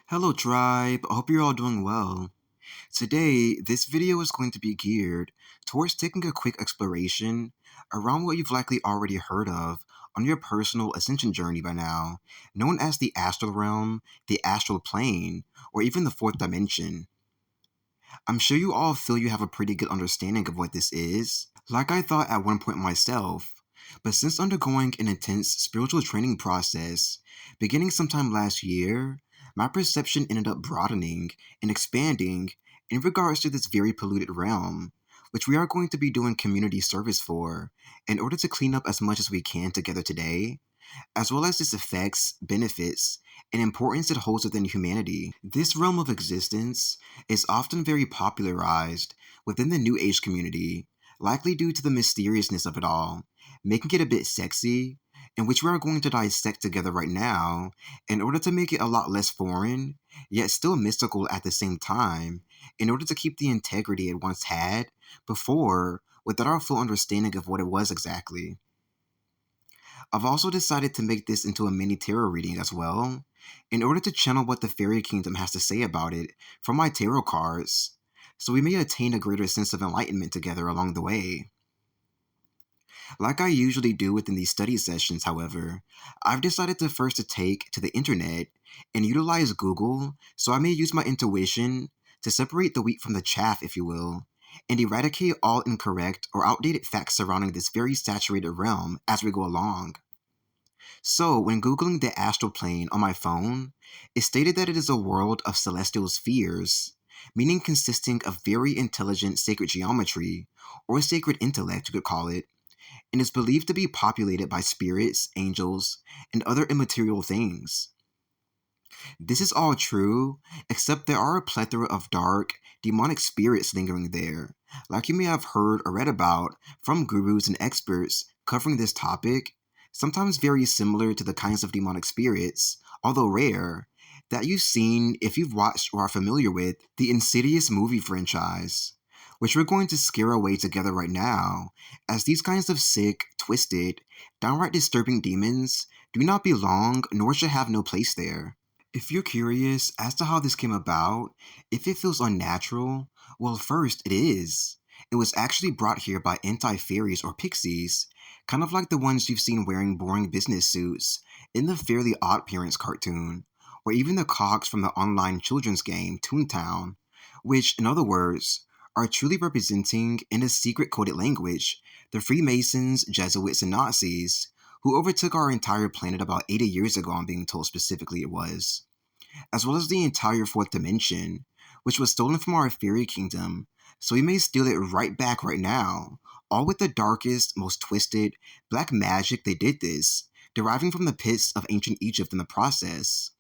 Hello tribe, I hope you're all doing well. Today, this video is going to be geared towards taking a quick exploration around what you've likely already heard of on your personal ascension journey by now, known as the Astral Realm, the Astral Plane, or even the Fourth Dimension. I'm sure you all feel you have a pretty good understanding of what this is, like I thought at one point myself, but since undergoing an intense spiritual training process, beginning sometime last year, my perception ended up broadening and expanding in regards to this very polluted realm, which we are going to be doing community service for in order to clean up as much as we can together today, as well as its effects, benefits, and importance it holds within humanity. This realm of existence is often very popularized within the New Age community, likely due to the mysteriousness of it all, making it a bit sexy, and which we are going to dissect together right now in order to make it a lot less foreign, yet still mystical at the same time, in order to keep the integrity it once had before without our full understanding of what it was exactly. I've also decided to make this into a mini tarot reading as well, in order to channel what the fairy kingdom has to say about it from my tarot cards, so we may attain a greater sense of enlightenment together along the way. Like I usually do within these study sessions, however, I've decided to first to take to the internet and utilize Google, so I may use my intuition to separate the wheat from the chaff, if you will, and eradicate all incorrect or outdated facts surrounding this very saturated realm as we go along. So, when Googling the astral plane on my phone, it stated that it is a world of celestial spheres, meaning consisting of very intelligent sacred geometry, or sacred intellect, you could call it, and is believed to be populated by spirits, angels, and other immaterial things. This is all true, except there are a plethora of dark, demonic spirits lingering there, like you may have heard or read about from gurus and experts covering this topic, sometimes very similar to the kinds of demonic spirits, although rare, that you've seen if you've watched or are familiar with the Insidious movie franchise, which we're going to scare away together right now, as these kinds of sick, twisted, downright disturbing demons do not belong nor should have no place there. If you're curious as to how this came about, if it feels unnatural, well, first, it is. It was actually brought here by anti-fairies or pixies, kind of like the ones you've seen wearing boring business suits in the Fairly Odd Parents cartoon, or even the cogs from the online children's game Toontown, which, in other words, are truly representing, in a secret coded language, the Freemasons, Jesuits, and Nazis, who overtook our entire planet about 80 years ago, I'm being told specifically it was, as well as the entire fourth dimension, which was stolen from our fairy kingdom, so we may steal it right back right now, all with the darkest, most twisted, black magic they did this, deriving from the pits of ancient Egypt in the process.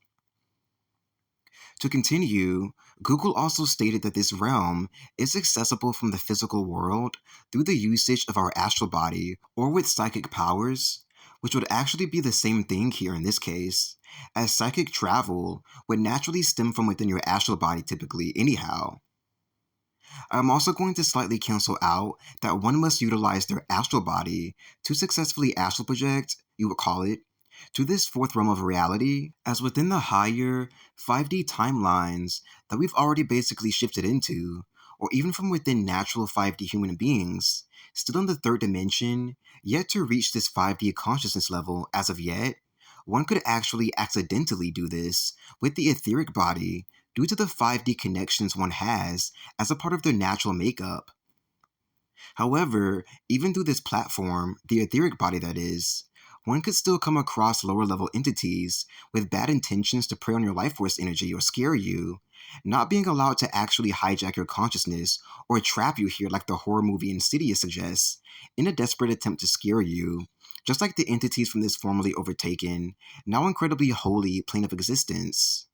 To continue, Google also stated that this realm is accessible from the physical world through the usage of our astral body or with psychic powers, which would actually be the same thing here in this case, as psychic travel would naturally stem from within your astral body typically anyhow. I'm also going to slightly cancel out that one must utilize their astral body to successfully astral project, you would call it, to this fourth realm of reality, as within the higher 5D timelines that we've already basically shifted into, or even from within natural 5D human beings, still in the third dimension, yet to reach this 5D consciousness level as of yet, one could actually accidentally do this with the etheric body due to the 5D connections one has as a part of their natural makeup. However, even through this platform, the etheric body that is, one could still come across lower level entities with bad intentions to prey on your life force energy or scare you, not being allowed to actually hijack your consciousness or trap you here like the horror movie Insidious suggests, in a desperate attempt to scare you, just like the entities from this formerly overtaken, now incredibly holy plane of existence.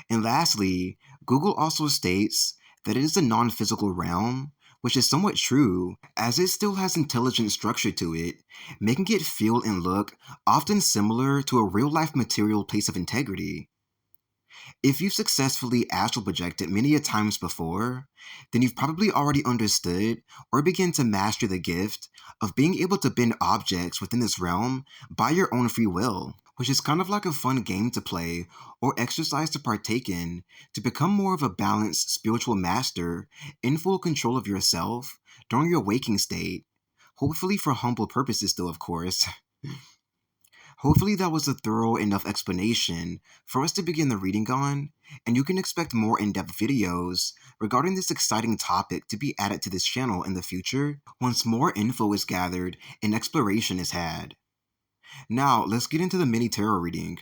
And lastly, Google also states that it is a non-physical realm, which is somewhat true, as it still has intelligent structure to it, making it feel and look often similar to a real-life material place of integrity. If you've successfully astral projected many a times before, then you've probably already understood or begun to master the gift of being able to bend objects within this realm by your own free will. which is kind of like a fun game to play or exercise to partake in to become more of a balanced spiritual master in full control of yourself during your waking state. Hopefully, for humble purposes, still, of course. Hopefully, that was a thorough enough explanation for us to begin the reading on, and you can expect more in depth videos regarding this exciting topic to be added to this channel in the future once more info is gathered and exploration is had. Now, let's get into the mini tarot reading.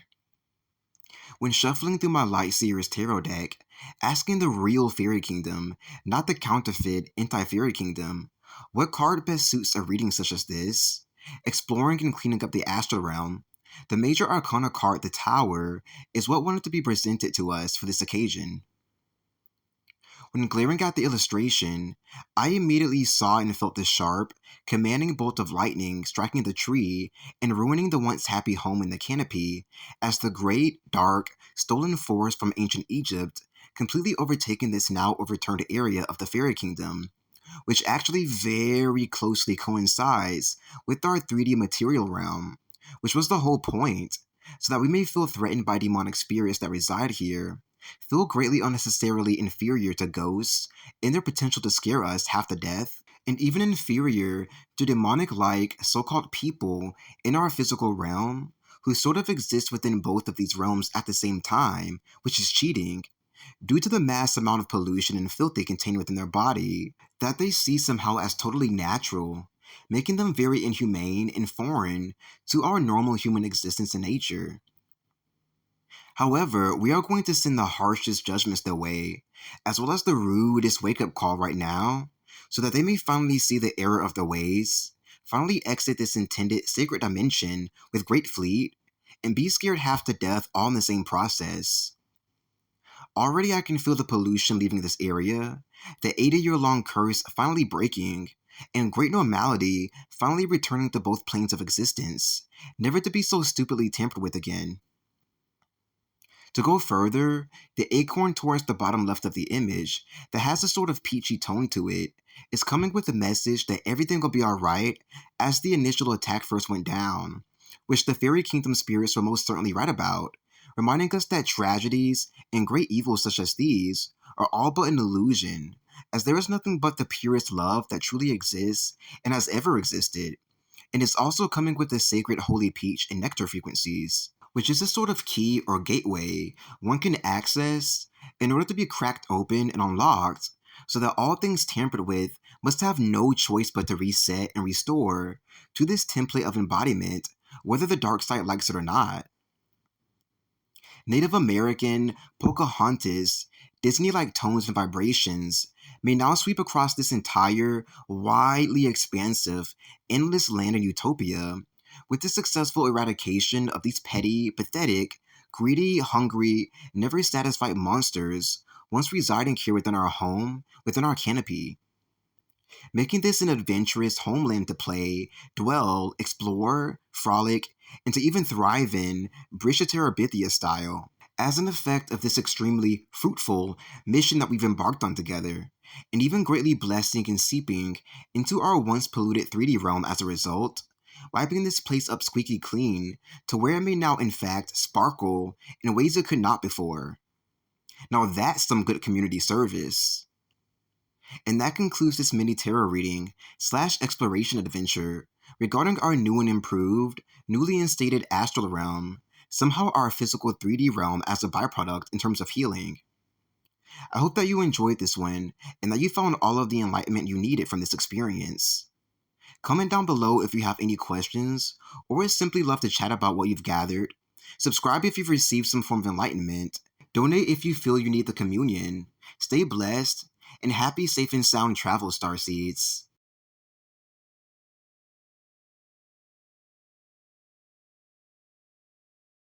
When shuffling through my Light Seers tarot deck, asking the real Fairy Kingdom, not the counterfeit anti-Fairy Kingdom, what card best suits a reading such as this? Exploring and cleaning up the Astral Realm, the major arcana card, the Tower, is what wanted to be presented to us for this occasion. When glaring at the illustration, I immediately saw and felt the sharp, commanding bolt of lightning striking the tree and ruining the once happy home in the canopy, as the great, dark, stolen forest from ancient Egypt completely overtaken this now overturned area of the Fairy Kingdom, which actually very closely coincides with our 3D material realm, which was the whole point, so that we may feel threatened by demonic spirits that reside here, feel greatly unnecessarily inferior to ghosts in their potential to scare us half to death, and even inferior to demonic-like so-called people in our physical realm who sort of exist within both of these realms at the same time, which is cheating, due to the mass amount of pollution and filth they contain within their body that they see somehow as totally natural, making them very inhumane and foreign to our normal human existence and nature. However, we are going to send the harshest judgments their way, as well as the rudest wake-up call right now, so that they may finally see the error of their ways, finally exit this intended sacred dimension with great fleet, and be scared half to death all in the same process. Already I can feel the pollution leaving this area, the 80-year-long curse finally breaking, and great normality finally returning to both planes of existence, never to be so stupidly tampered with again. To go further, the acorn towards the bottom left of the image, that has a sort of peachy tone to it, is coming with the message that everything will be alright as the initial attack first went down, which the Fairy Kingdom spirits were most certainly right about, reminding us that tragedies and great evils such as these are all but an illusion, as there is nothing but the purest love that truly exists and has ever existed, and is also coming with the sacred holy peach and nectar frequencies, which is a sort of key or gateway one can access in order to be cracked open and unlocked, so that all things tampered with must have no choice but to reset and restore to this template of embodiment, whether the dark side likes it or not. Native American, Pocahontas, Disney-like tones and vibrations may now sweep across this entire, widely expansive, endless land and utopia, with the successful eradication of these petty, pathetic, greedy, hungry, never satisfied monsters once residing here within our home, within our canopy, making this an adventurous homeland to play, dwell, explore, frolic, and to even thrive in, Brisha Terabithia style, as an effect of this extremely fruitful mission that we've embarked on together, and even greatly blessing and seeping into our once polluted 3D realm as a result, wiping this place up squeaky clean to where it may now in fact sparkle in ways it could not before. Now that's some good community service. And that concludes this mini tarot reading / exploration adventure regarding our new and improved, newly instated Astral Realm, somehow our physical 3D realm as a byproduct in terms of healing. I hope that you enjoyed this one, and that you found all of the enlightenment you needed from this experience. Comment down below if you have any questions, or would simply love to chat about what you've gathered. Subscribe if you've received some form of enlightenment. Donate if you feel you need the communion. Stay blessed, and happy, safe, and sound travel, Starseeds.